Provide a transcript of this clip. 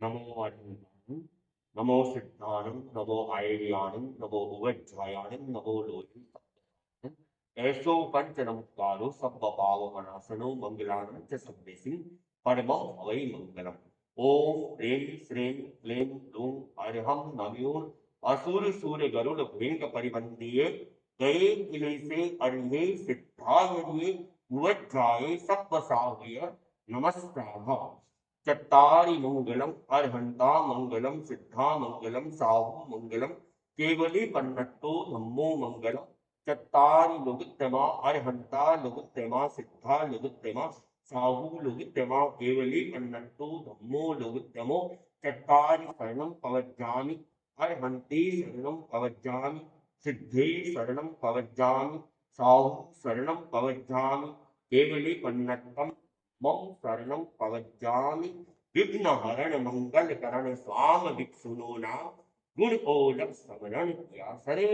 नमो अनंताय, नमो सिद्धाणं, नमो आयर्याणं, नमो उवज्रायाणं, नमो लोहितं। ऐसो पंच नमस्कारो सब पावनासनो मंगलानं च सब्बेसिं परमं वै मंगलम्। ओम ह्रीं श्रीं क्लीं ग्लूं अर्हं नमो असुर सूर्य गरुड़ भृंग परिबंधिये गए किलेसे अर्हे सिद्धार्ये उवज्राये सप्त साहय नमस्कार। चत्तारि मंगलम अर्हंता मंगलम सिद्धा मंगलम साहु मंगलम केवली पन्नट्टो धम्मो मंगलम। चत्तारि लुगित्यमा अर्हंता लुगित्यमा सिद्धा लुगित्यमा साहु लुगित्यमा केवली पन्नट्टो धम्मो लुगित्यमो। चत्तारि शरणं पवज्जामि अर्हन्ति शरणं पवज्जामि सिद्धे शरणं पवज्जामि साहु शरणं पवज्जामि केवली पन्नट्टम मम शरणं पवज्जामि। विघ्न हरण मंगल करण स्वाम विक्षुनो नाम गुण ओलक समरण किया सरे